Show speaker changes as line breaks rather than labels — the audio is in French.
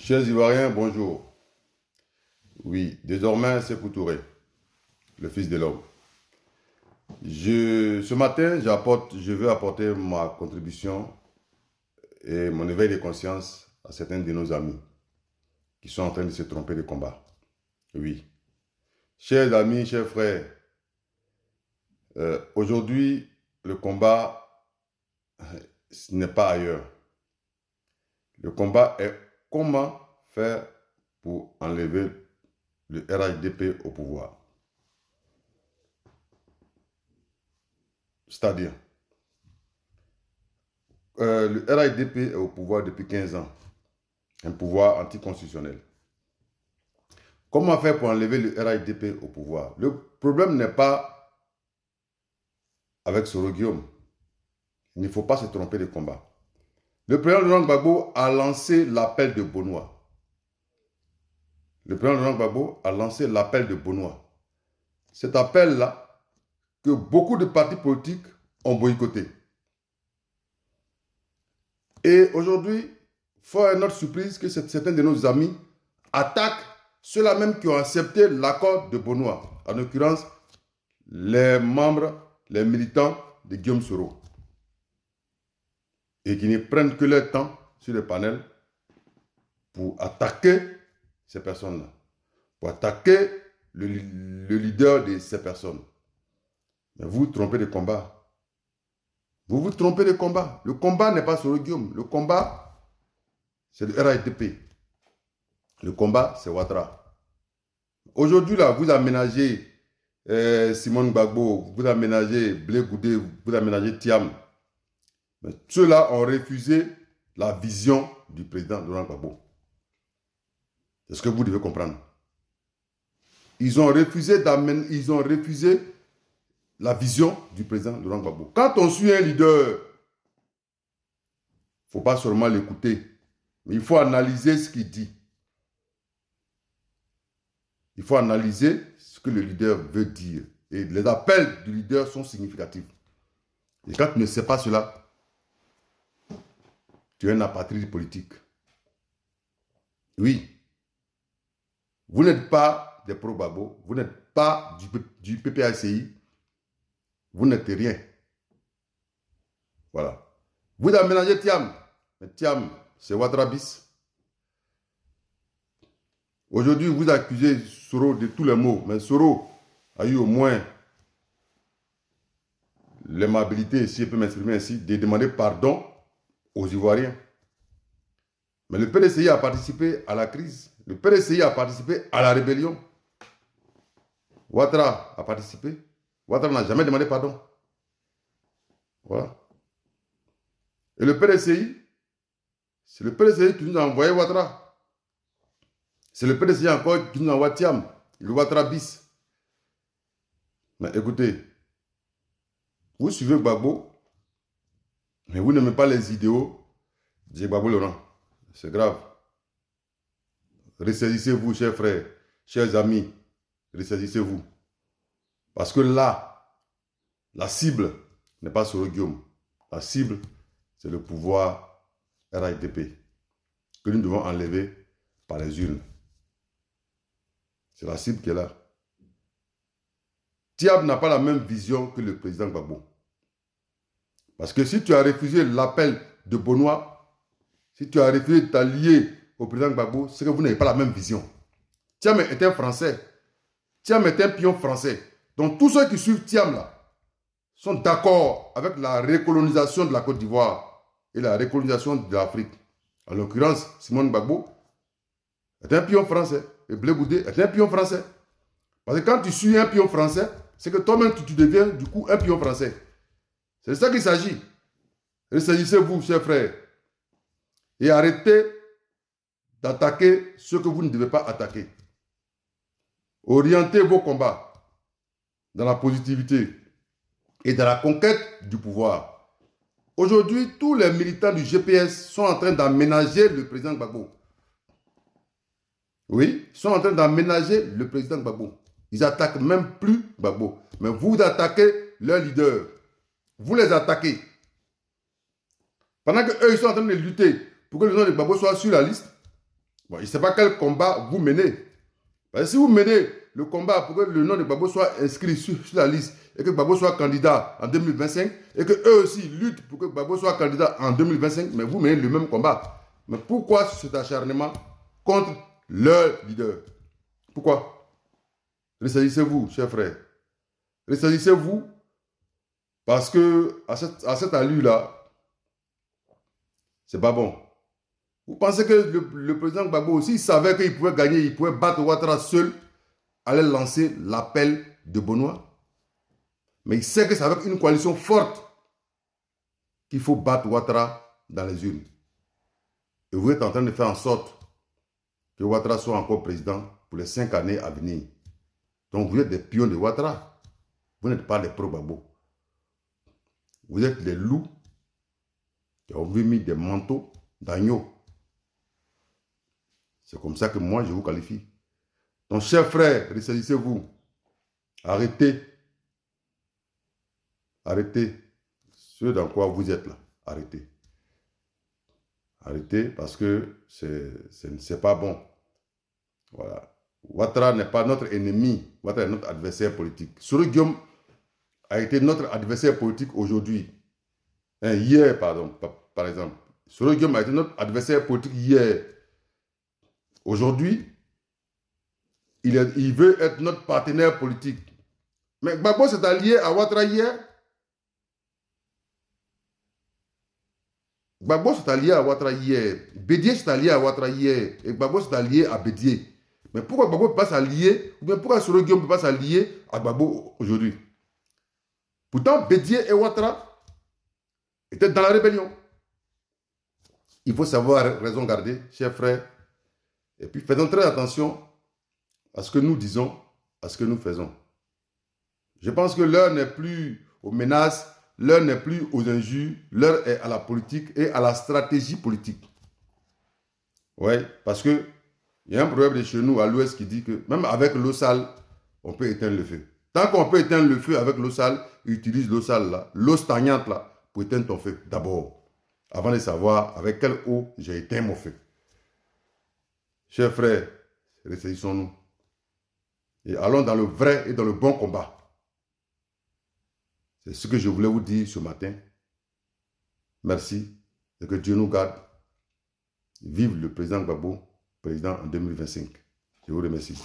Chers Ivoiriens, bonjour. Oui, désormais, c'est Touré, le fils de l'homme. Ce matin, je veux apporter ma contribution et mon éveil de conscience à certains de nos amis qui sont en train de se tromper de combat. Oui. Chers amis, chers frères, aujourd'hui, le combat n'est pas ailleurs. Le combat est comment faire pour enlever le RHDP au pouvoir. C'est-à-dire, le RHDP est au pouvoir depuis 15 ans, un pouvoir anticonstitutionnel. Comment faire pour enlever le RHDP au pouvoir? Le problème n'est pas avec Soro Guillaume. Il ne faut pas se tromper de combat. Le président Laurent Gbagbo a lancé l'appel de Benoît. Le président Laurent Gbagbo a lancé l'appel de Benoît. Cet appel-là, que beaucoup de partis politiques ont boycotté. Et aujourd'hui, fort est notre surprise que certains de nos amis attaquent ceux-là même qui ont accepté l'accord de Benoît. En l'occurrence, les membres, les militants de Guillaume Soro. Et qui ne prennent que leur temps sur le panel pour attaquer ces personnes-là. Pour attaquer le leader de ces personnes. Mais vous vous trompez de combat. Vous vous trompez de combat. Le combat n'est pas sur le Guillaume. Le combat, c'est le RHDP. Le combat, c'est Ouattara. Aujourd'hui, là, vous aménagez Simone Gbagbo, vous aménagez Blé Goudé, vous aménagez Thiam. Mais ceux-là ont refusé la vision du président Laurent Gbagbo. C'est ce que vous devez comprendre. Ils ont refusé la vision du président Laurent Gbagbo. Quand on suit un leader, il ne faut pas seulement l'écouter, mais il faut analyser ce qu'il dit. Il faut analyser ce que le leader veut dire. Et les appels du leader sont significatifs. Et quand tu ne sais pas cela, tu es un apatride politique. Oui. Vous n'êtes pas des pro-Gbagbo, vous n'êtes pas du PPACI, vous n'êtes rien. Voilà. Vous aménagez Thiam. Mais Thiam, c'est Ouattara bis. Aujourd'hui, vous accusez Soro de tous les maux. Mais Soro a eu au moins l'aimabilité, si je peux m'exprimer ainsi, de demander pardon aux Ivoiriens. Mais le PDCI a participé à la crise. Le PDCI a participé à la rébellion. Ouattara a participé. Ouattara n'a jamais demandé pardon. Voilà. Et le PDCI, c'est le PDCI qui nous a envoyé Ouattara. C'est le PDCI encore qui nous envoie Thiam, le Ouattara bis. Mais écoutez, vous suivez Gbagbo, mais vous n'aimez pas les idéaux de Gbagbo Laurent. C'est grave. Ressaisissez-vous, chers frères, chers amis. Ressaisissez-vous. Parce que là, la cible n'est pas sur le Guillaume. La cible, c'est le pouvoir RHDP que nous devons enlever par les urnes. C'est la cible qui est là. Thiam n'a pas la même vision que le président Gbagbo. Parce que si tu as refusé l'appel de Benoît, si tu as refusé de t'allier au président Gbagbo, c'est que vous n'avez pas la même vision. Thiam est un Français. Thiam est un pion français. Donc tous ceux qui suivent Thiam là sont d'accord avec la recolonisation de la Côte d'Ivoire et la recolonisation de l'Afrique. En l'occurrence, Simone Gbagbo est un pion français. Et Blé Goudé est un pion français. Parce que quand tu suis un pion français, c'est que toi-même tu deviens du coup un pion français. C'est de ça qu'il s'agit. Ressaisissez-vous, chers frères. Et arrêtez d'attaquer ce que vous ne devez pas attaquer. Orientez vos combats dans la positivité et dans la conquête du pouvoir. Aujourd'hui, tous les militants du GPS sont en train d'aménager le président Gbagbo. Oui, ils sont en train d'aménager le président Gbagbo. Ils n'attaquent même plus Gbagbo. Mais vous attaquez leur leader. Vous les attaquez. Pendant qu'eux, ils sont en train de lutter pour que le nom de Gbagbo soit sur la liste, Bon, je ne sais pas quel combat vous menez. Parce que si vous menez le combat pour que le nom de Gbagbo soit inscrit sur la liste et que Gbagbo soit candidat en 2025 et que eux aussi luttent pour que Gbagbo soit candidat en 2025, mais vous menez le même combat. Mais pourquoi cet acharnement contre leur leader? Pourquoi? Ressaisissez-vous, chers frères. Ressaisissez-vous parce que à cette allure-là, c'est pas bon. Vous pensez que le président Gbagbo aussi savait qu'il pouvait gagner, il pouvait battre Ouattara seul, allait lancer l'appel de Benoît? Mais il sait que c'est avec une coalition forte qu'il faut battre Ouattara dans les urnes. Et vous êtes en train de faire en sorte que Ouattara soit encore président pour les 5 années à venir. Donc vous êtes des pions de Ouattara. Vous n'êtes pas des pro-Gbagbo. Vous êtes des loups qui ont mis des manteaux d'agneau. C'est comme ça que moi je vous qualifie. Donc chers frères, ressaisissez-vous. Arrêtez. Arrêtez ce dans quoi vous êtes là. Arrêtez. Arrêtez parce que c'est pas bon. Voilà. Ouattara n'est pas notre ennemi. Ouattara est notre adversaire politique. Soro Guillaume a été notre adversaire politique aujourd'hui. Hier, pardon, par exemple. Soro Guillaume a été notre adversaire politique hier. Aujourd'hui, il veut être notre partenaire politique. Mais Gbagbo s'est allié à Ouattara hier. Gbagbo s'est allié à Ouattara hier. Bédié s'est allié à Ouattara hier. Et Gbagbo s'est allié à Bédié. Mais pourquoi Gbagbo ne peut pas s'allier, ou bien pourquoi Soro Guillaume ne peut pas s'allier à Gbagbo aujourd'hui? Pourtant, Bédié et Ouattara étaient dans la rébellion. Il faut savoir raison garder, chers frères. Et puis, faisons très attention à ce que nous disons, à ce que nous faisons. Je pense que l'heure n'est plus aux menaces, l'heure n'est plus aux injures, l'heure est à la politique et à la stratégie politique. Oui, parce que il y a un proverbe de chez nous à l'ouest qui dit que même avec l'eau sale, on peut éteindre le feu. Tant qu'on peut éteindre le feu avec l'eau sale, utilise l'eau sale là, l'eau stagnante là, pour éteindre ton feu d'abord, avant de savoir avec quelle eau j'ai éteint mon feu. Chers frères, ressaisissons-nous et allons dans le vrai et dans le bon combat. C'est ce que je voulais vous dire ce matin. Merci et que Dieu nous garde. Vive le président Gbagbo, président en 2025. Je vous remercie.